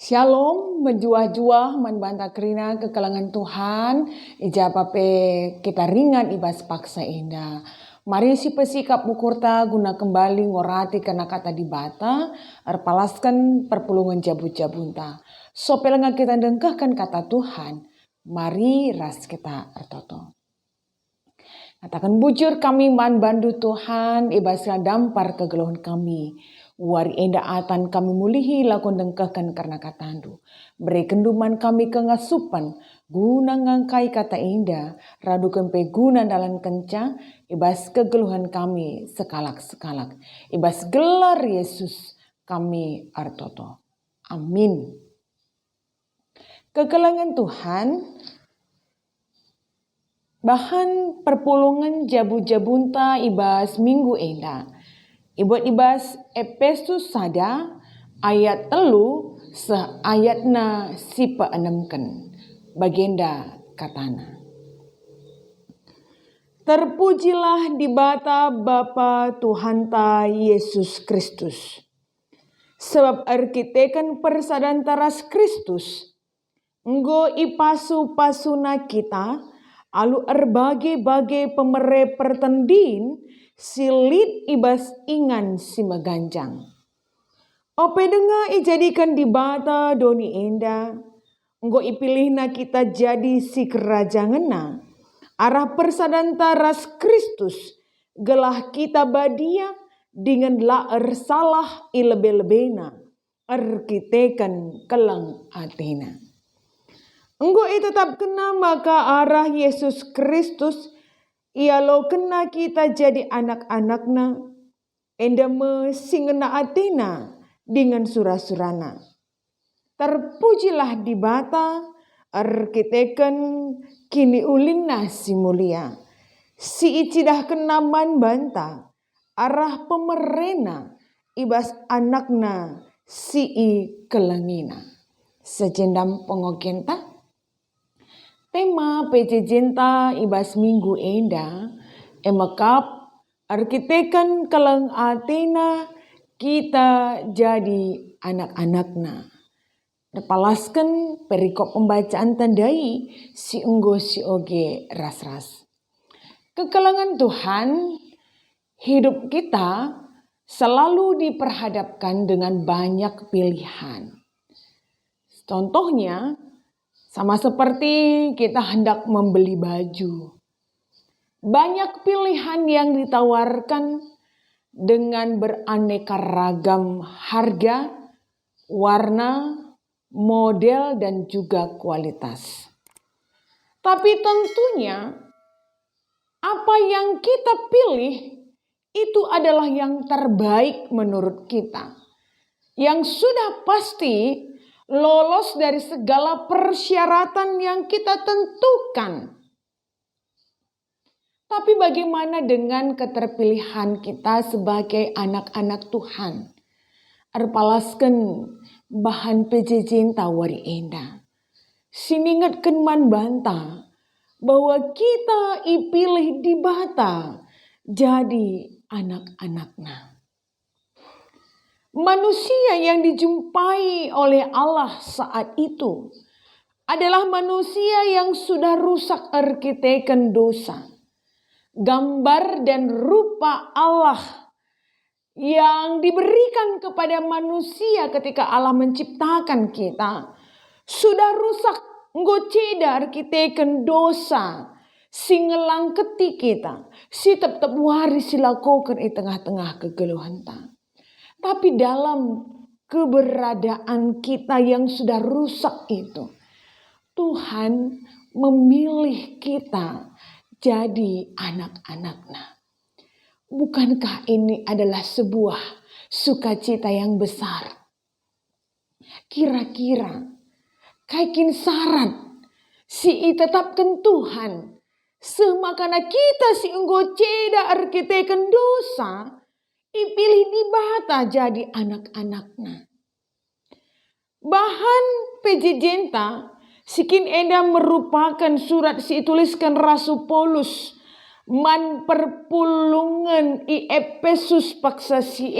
Shalom, menjuah-juah, membantah kerina ke kalangan Tuhan. Ija pape kita ringan ibas paksa indah. Mari si pesikap bukurta guna kembali ngorati karena kata dibata. Arpalaskan perpulungan jabut-jabunta. Sopelenga kita dengkahkan kata Tuhan. Mari ras kita artoto. Katakan bujur kami man bandu Tuhan, ibasnya dampar kegeluhan kami. Wari enda atan kami mulihi lakon dengkahkan karena katandu. Beri kenduman kami kengasupan, guna ngangkai kata indah, radu kempe guna dalam kencang, ibas kegeluhan kami sekalak-sekalak. Ibas gelar Yesus kami artoto. Amin. Kegelangan Tuhan, bahan perpulungan jabu-jabunta ibas minggu enda. Ibas Efesus sada ayat 3 ayatna sipa enamkan. Bagenda katana. Terpujilah di bata Bapa Tuhanta Yesus Kristus. Sebab arkitekan persadantaras Kristus. Enggo ipasu-pasuna kita. Alu erbage-bage pemere pertendin silit ibas ingan si meganjang. Ope denga ijadikan di bata doni enda. Enggo ipilihna kita jadi si kerajangena. Arah persadanta ras Kristus. Gelah kita badia dengan laer salah ilebe-lebena. Arkitekan kelang Athena. Enggo tetap kena maka arah Yesus Kristus. Ialau kena kita jadi anak-anakna. Enda singena Athena dengan surah-surana. Terpujilah di bata. Arkiteken kini ulinna si mulia. Si icidah kena man banta. Arah pemerena. Ibas anakna si kelangina. Sejendam pengogenta. Tema PJJenta ibas minggu enda, emakap arkitekan kelang Athena kita jadi anak-anakna. Terpalaskan perikop pembacaan tandai si enggo si oge ras-ras. Kekelangan Tuhan, hidup kita selalu diperhadapkan dengan banyak pilihan. Contohnya, sama seperti kita hendak membeli baju. Banyak pilihan yang ditawarkan dengan beraneka ragam harga, warna, model, dan juga kualitas. Tapi tentunya apa yang kita pilih itu adalah yang terbaik menurut kita. Yang sudah pasti lolos dari segala persyaratan yang kita tentukan. Tapi bagaimana dengan keterpilihan kita sebagai anak-anak Tuhan? Arpalaskan bahan PJJenta wari enda. Siningatkan man banta bahwa kita ipilih di bata jadi anak-anakna. Manusia yang dijumpai oleh Allah saat itu adalah manusia yang sudah rusak arkitekan dosa. Gambar dan rupa Allah yang diberikan kepada manusia ketika Allah menciptakan kita sudah rusak ngoceda arkitekan dosa. Si ngelangketi kita, si tetap waris silakokan di tengah-tengah kegeluhan ta. Tapi dalam keberadaan kita yang sudah rusak itu, Tuhan memilih kita jadi anak-anaknya. Bukankah ini adalah sebuah sukacita yang besar? Kira-kira kaikin syarat si tetapkan Tuhan. Semakana kita si enggo ceda arkitekan dosa. Ipilih di bata jadi anak-anaknya. Bahan PJJenta sikin enda merupakan surat si tuliskan Rasul Paulus man perpulungan i Efesus paksa si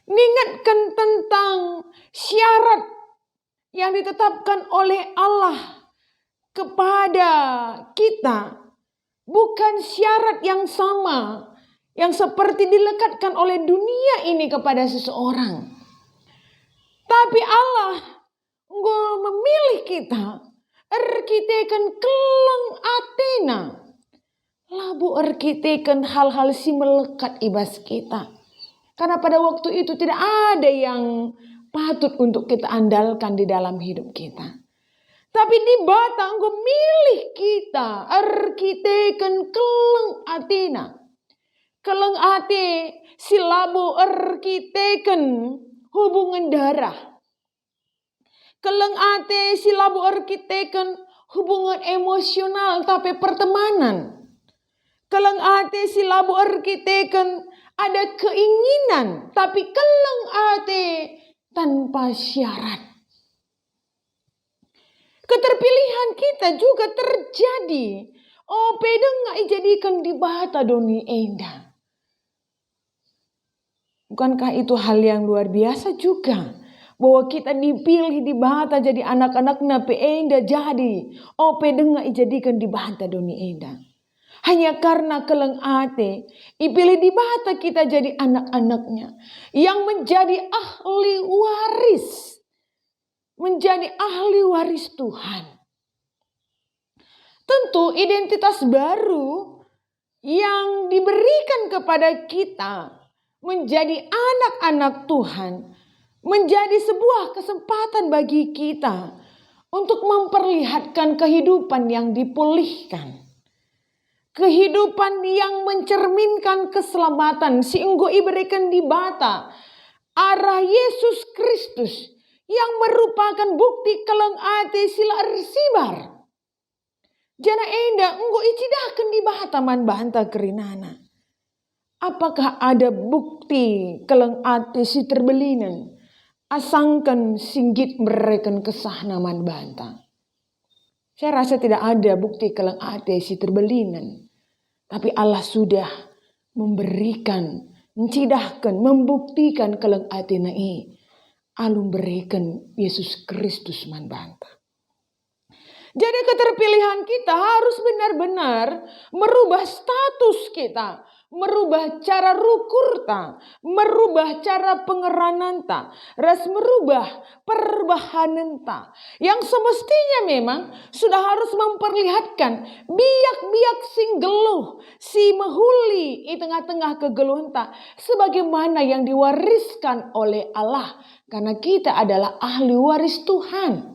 ningatkan tentang syarat yang ditetapkan oleh Allah kepada kita bukan syarat yang sama yang seperti dilekatkan oleh dunia ini kepada seseorang. Tapi Allah memilih kita, erkiteken keleng Athena, labu erkiteken hal-hal si melekat ibas kita. Karena pada waktu itu tidak ada yang patut untuk kita andalkan di dalam hidup kita. Tapi di batang milih kita, erkiteken keleng Athena. Keleng ate silabo erkiteken hubungan darah. Keleng ate silabo erkiteken hubungan emosional tapi pertemanan. Keleng ate silabo erkiteken ada keinginan tapi keleng ate tanpa syarat. Keterpilihan kita juga terjadi. Pedeng dijadikan di bata doni enda. Bukankah itu hal yang luar biasa juga? Bahwa kita dipilih di bata jadi anak-anaknya enda jadi. Pedeng dijadikan di bata doni enda. Hanya karena keleng ate, dipilih di bata kita jadi anak-anaknya. Yang menjadi ahli waris. Menjadi ahli waris Tuhan. Tentu identitas baru yang diberikan kepada kita menjadi anak-anak Tuhan. Menjadi sebuah kesempatan bagi kita untuk memperlihatkan kehidupan yang dipulihkan. Kehidupan yang mencerminkan keselamatan. Sehingga diberikan di bata arah Yesus Kristus yang merupakan bukti keleng ate sila ersibar. Jana enda enggo icidakan di bata man banta kerinana. Apakah ada bukti keleng ate si terbelinan? Asangkan singgit mereka kesah naman banta. Saya rasa tidak ada bukti keleng ate si terbelinan. Tapi Allah sudah memberikan, mencidahkan, membuktikan keleng ate nai. Alum berikan Yesus Kristus man banta. Jadi keterpilihan kita harus benar-benar merubah status kita. Merubah cara rukurta. Merubah cara pengerananta. Ras merubah perbahananta. Yang semestinya memang sudah harus memperlihatkan. Biak-biak sing geluh. Si mehuli di tengah-tengah kegeluhanta. Sebagaimana yang diwariskan oleh Allah. Karena kita adalah ahli waris Tuhan.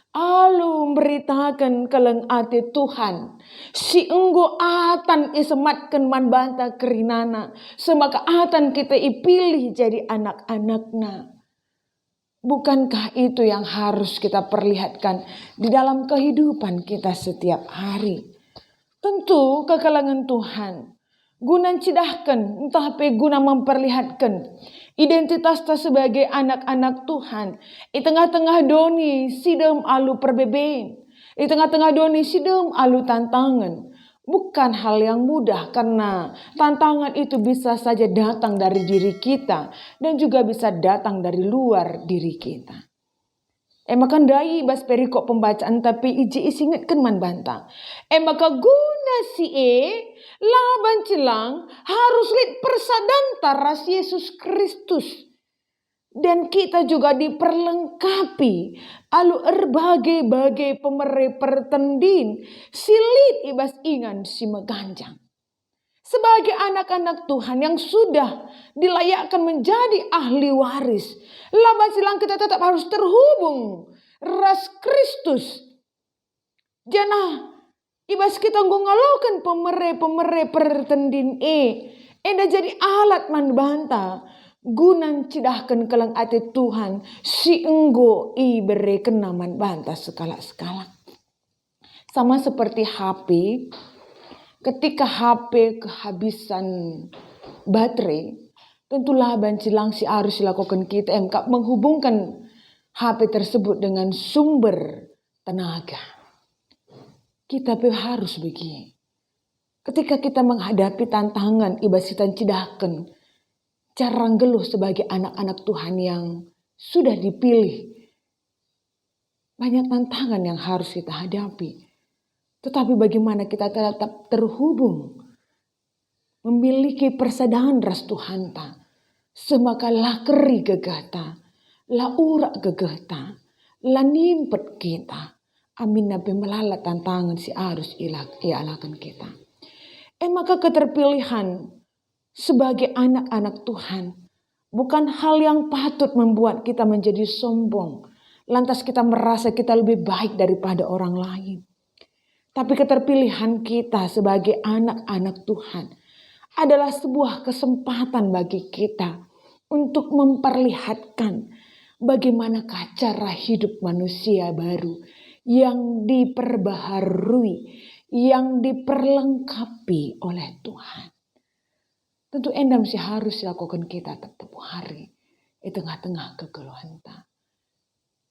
Alu beritakan keleng ate Tuhan. Si enggo atan isematkan man banta kerinana. Semaka atan kita ipilih jadi anak-anaknya. Bukankah itu yang harus kita perlihatkan di dalam kehidupan kita setiap hari? Tentu kekalangan Tuhan. Guna cidahkan, entah apa guna memperlihatkan identitas kita sebagai anak-anak Tuhan. Di tengah-tengah doni sidem alu perbeben. Di tengah-tengah doni sidem alu tantangan. Bukan hal yang mudah karena tantangan itu bisa saja datang dari diri kita. Dan juga bisa datang dari luar diri kita. Maka dai bas perikop pembacaan tapi iji isingatkan man banta. Maka guna si laban celang harus lihat persadanta ras Yesus Kristus. Dan kita juga diperlengkapi alu erbagai-bagai pemere pertendin silit ibas ingan si meganjang. Sebagai anak-anak Tuhan yang sudah dilayakkan menjadi ahli waris. Laban silang kita tetap harus terhubung. Ras Kristus. Jana ibas kita ngalakan pemere pertendin enda jadi alat man banta. Gunan cidahkan keleng ate Tuhan. Si enggo berikan naman banta sekala-sekala. Sama seperti HP. Ketika HP kehabisan baterai, tentulah bancilang si harus dilakukan kita menghubungkan HP tersebut dengan sumber tenaga. Kita harus begini. Ketika kita menghadapi tantangan ibasitan cidahkan, jarang geluh sebagai anak-anak Tuhan yang sudah dipilih banyak tantangan yang harus kita hadapi. Tetapi bagaimana kita tetap terhubung, memiliki persadaran ras Tuhan ta, semaka lakeri gegata, la urak gegata, la nimpet kita. Amin nabi melala tantangan si arus ilakan kita. Maka keterpilihan sebagai anak-anak Tuhan bukan hal yang patut membuat kita menjadi sombong. Lantas kita merasa kita lebih baik daripada orang lain. Tapi keterpilihan kita sebagai anak-anak Tuhan adalah sebuah kesempatan bagi kita untuk memperlihatkan bagaimanakah cara hidup manusia baru yang diperbaharui, yang diperlengkapi oleh Tuhan. Tentu endam sih harus dilakukan kita setiap hari di tengah-tengah kegeluhan.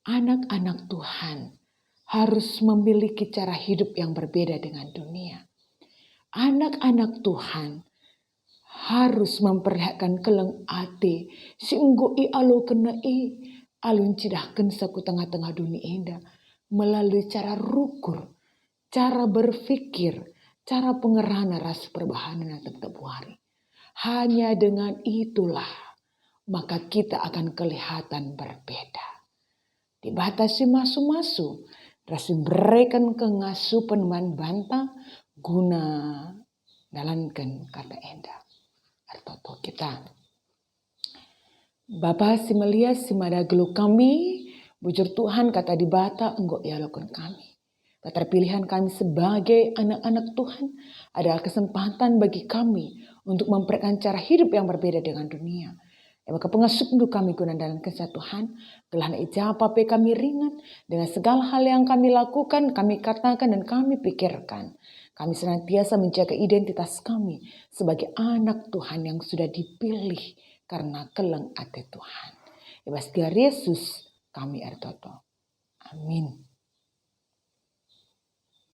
Anak-anak Tuhan harus memiliki cara hidup yang berbeda dengan dunia. Anak-anak Tuhan harus memperlihatkan keleng ate singgo i alo kena i alun cidahkan saku tengah-tengah dunia indah melalui cara rukur, cara berpikir, cara pengerana rasa perbahanan tetap hari. Hanya dengan itulah maka kita akan kelihatan berbeda. Dibatasi masu-masu, rasa berikan kengasupan man bantah guna dalankan kata endah. Artoto kita. Bapa si melia si madagelu kami, bujur Tuhan kata di bata enggak ya lakukan kami. Keterpilihan kami sebagai anak-anak Tuhan adalah kesempatan bagi kami untuk memperlihatkan cara hidup yang berbeda dengan dunia. Maka pengasup kami guna dalam kisah Tuhan, telah ijabah kami ringan dengan segala hal yang kami lakukan, kami katakan dan kami pikirkan. Kami senantiasa menjaga identitas kami sebagai anak Tuhan yang sudah dipilih karena keleng ate Tuhan. Yesus kami ertoto. Amin.